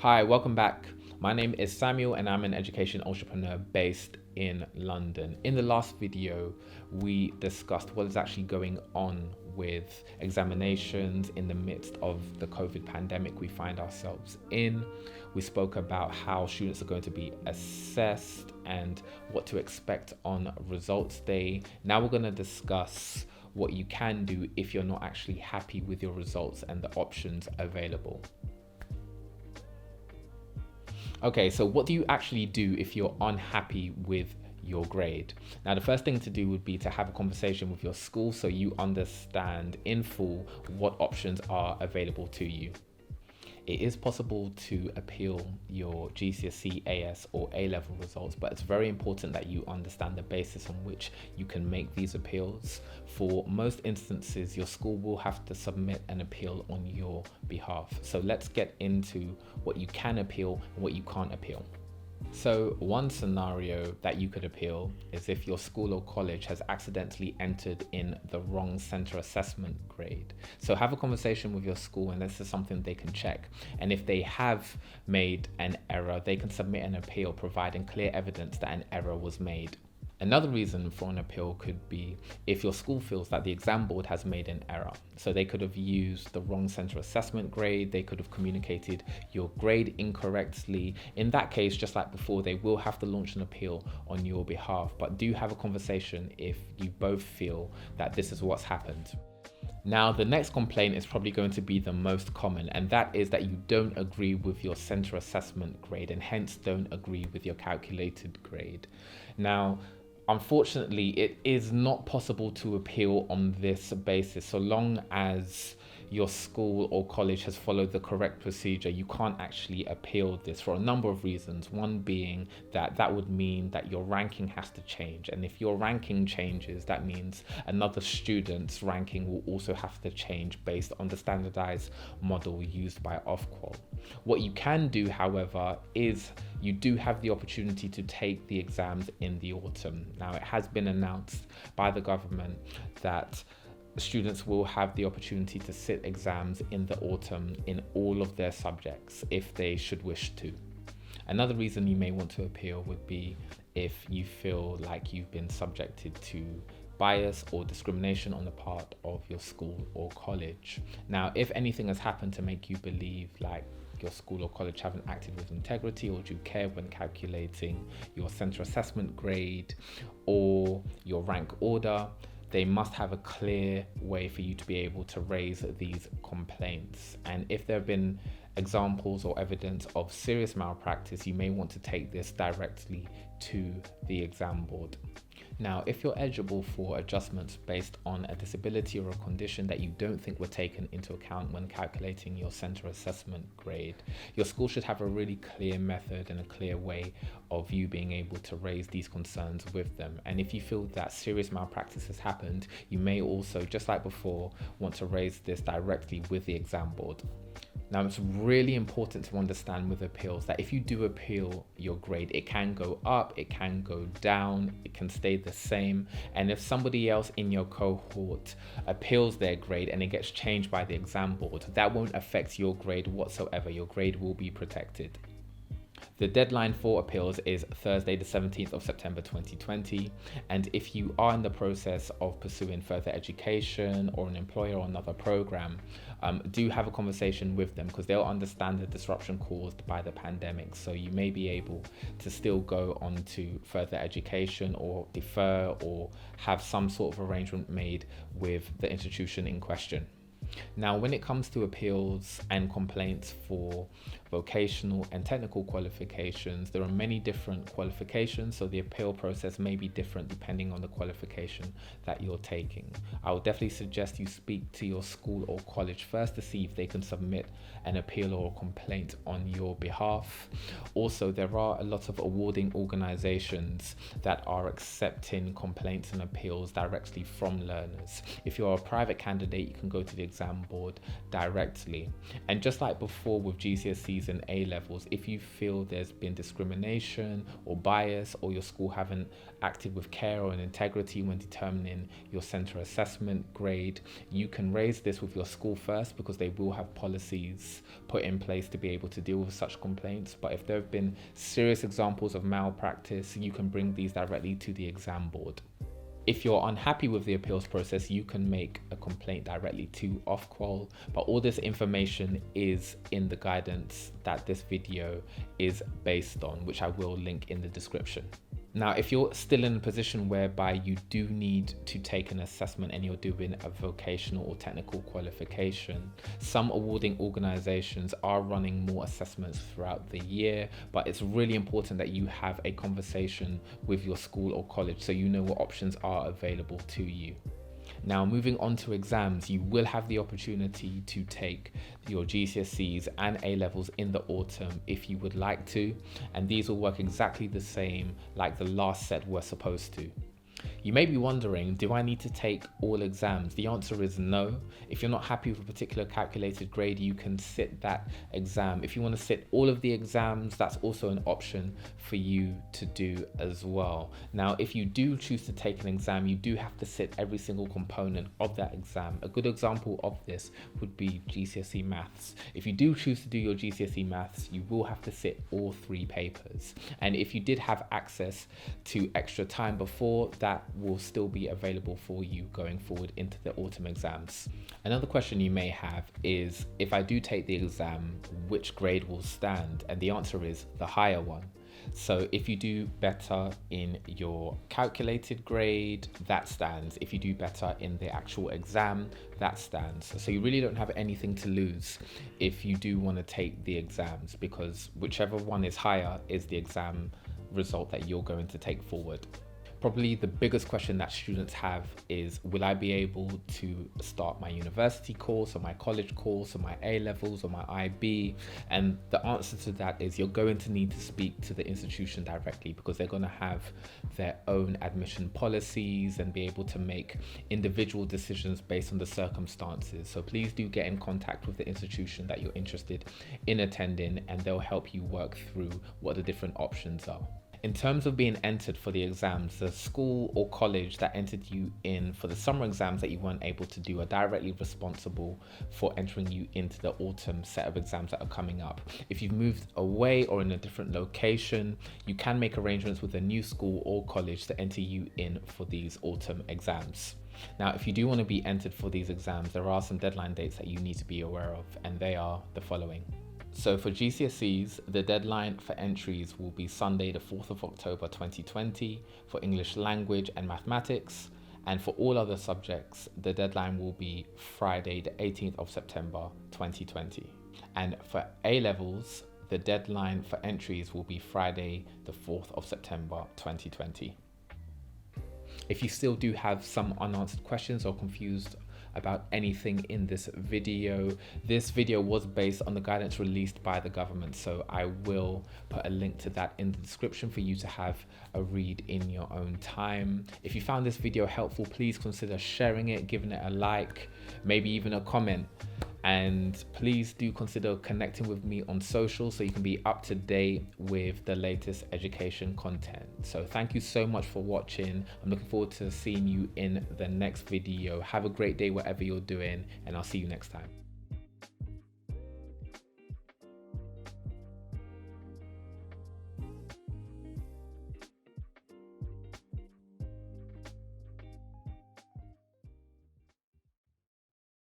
Hi, welcome back. My name is Samuel and I'm an education entrepreneur based in London. In the last video, we discussed what is actually going on with examinations in the midst of the COVID pandemic we find ourselves in. We spoke about how students are going to be assessed and what to expect on results day. Now we're going to discuss what you can do if you're not actually happy with your results and the options available. Okay, so what do you actually do if you're unhappy with your grade? Now, the first thing to do would be to have a conversation with your school so you understand in full what options are available to you. It is possible to appeal your GCSE, AS or A-level results, but it's very important that you understand the basis on which you can make these appeals. For most instances, your school will have to submit an appeal on your behalf. So let's get into what you can appeal and what you can't appeal. So one scenario that you could appeal is if your school or college has accidentally entered in the wrong center assessment grade. So have a conversation with your school, and this is something they can check. And if they have made an error, they can submit an appeal providing clear evidence that an error was made. Another reason for an appeal could be if your school feels that the exam board has made an error. So they could have used the wrong center assessment grade, they could have communicated your grade incorrectly. In that case, just like before, they will have to launch an appeal on your behalf, but do have a conversation if you both feel that this is what's happened. Now, the next complaint is probably going to be the most common, and that is that you don't agree with your center assessment grade and hence don't agree with your calculated grade. Now, unfortunately, it is not possible to appeal on this basis. So long as your school or college has followed the correct procedure, you can't actually appeal this for a number of reasons. One being that would mean that your ranking has to change. And if your ranking changes, that means another student's ranking will also have to change based on the standardized model used by Ofqual. What you can do, however, is you do have the opportunity to take the exams in the autumn. Now, it has been announced by the government that students will have the opportunity to sit exams in the autumn in all of their subjects if they should wish to. Another reason you may want to appeal would be if you feel like you've been subjected to bias or discrimination on the part of your school or college. Now, if anything has happened to make you believe like your school or college haven't acted with integrity or due care when calculating your center assessment grade or your rank order, they must have a clear way for you to be able to raise these complaints. And if there have been examples or evidence of serious malpractice, you may want to take this directly to the exam board. Now, if you're eligible for adjustments based on a disability or a condition that you don't think were taken into account when calculating your center assessment grade, your school should have a really clear method and a clear way of you being able to raise these concerns with them. And if you feel that serious malpractice has happened, you may also, just like before, want to raise this directly with the exam board. Now, it's really important to understand with appeals that if you do appeal your grade, it can go up, it can go down, it can stay the same. And if somebody else in your cohort appeals their grade and it gets changed by the exam board, that won't affect your grade whatsoever. Your grade will be protected. The deadline for appeals is Thursday, the 17th of September 2020. And if you are in the process of pursuing further education or an employer or another program, do have a conversation with them because they'll understand the disruption caused by the pandemic. So you may be able to still go on to further education or defer or have some sort of arrangement made with the institution in question. Now, when it comes to appeals and complaints for vocational and technical qualifications, there are many different qualifications, so the appeal process may be different depending on the qualification that you're taking. I would definitely suggest you speak to your school or college first to see if they can submit an appeal or a complaint on your behalf. Also, there are a lot of awarding organizations that are accepting complaints and appeals directly from learners. If you're a private candidate, you can go to the exam board directly. And just like before with GCSE GCSEs and A levels, if you feel there's been discrimination or bias, or your school haven't acted with care or integrity when determining your center assessment grade, you can raise this with your school first, because they will have policies put in place to be able to deal with such complaints. But if there have been serious examples of malpractice, you can bring these directly to the exam board. If you're unhappy with the appeals process, you can make a complaint directly to Ofqual, but all this information is in the guidance that this video is based on, which I will link in the description. Now, if you're still in a position whereby you do need to take an assessment and you're doing a vocational or technical qualification, some awarding organizations are running more assessments throughout the year, but it's really important that you have a conversation with your school or college so you know what options are available to you. Now, moving on to exams, you will have the opportunity to take your GCSEs and A levels in the autumn if you would like to, and these will work exactly the same like the last set were supposed to. You may be wondering, do I need to take all exams? The answer is no. If you're not happy with a particular calculated grade, you can sit that exam. If you want to sit all of the exams, that's also an option for you to do as well. Now, if you do choose to take an exam, you do have to sit every single component of that exam. A good example of this would be GCSE maths. If you do choose to do your GCSE maths, you will have to sit all 3 papers. And if you did have access to extra time before, that will still be available for you going forward into the autumn exams. Another question you may have is, if I do take the exam, which grade will stand? And the answer is the higher one. So if you do better in your calculated grade, that stands. If you do better in the actual exam, that stands. So you really don't have anything to lose if you do want to take the exams, because whichever one is higher is the exam result that you're going to take forward. Probably the biggest question that students have is, will I be able to start my university course or my college course or my A levels or my IB? And the answer to that is, you're going to need to speak to the institution directly, because they're going to have their own admission policies and be able to make individual decisions based on the circumstances. So please do get in contact with the institution that you're interested in attending, and they'll help you work through what the different options are. In terms of being entered for the exams, the school or college that entered you in for the summer exams that you weren't able to do are directly responsible for entering you into the autumn set of exams that are coming up. If you've moved away or in a different location, you can make arrangements with a new school or college to enter you in for these autumn exams. Now, if you do want to be entered for these exams, there are some deadline dates that you need to be aware of, and they are the following. So for GCSEs, the deadline for entries will be Sunday the 4th of October 2020 for English language and mathematics, and for all other subjects, the deadline will be Friday the 18th of September 2020. And for A levels, the deadline for entries will be Friday the 4th of September 2020. If you still do have some unanswered questions or confused about anything in this video was based on the guidance released by the government, so I will put a link to that in the description for you to have a read in your own time. If you found this video helpful, please consider sharing it, giving it a like, maybe even a comment. And please do consider connecting with me on social so you can be up to date with the latest education content. So thank you so much for watching. I'm looking forward to seeing you in the next video. Have a great day whatever you're doing, and I'll see you next time.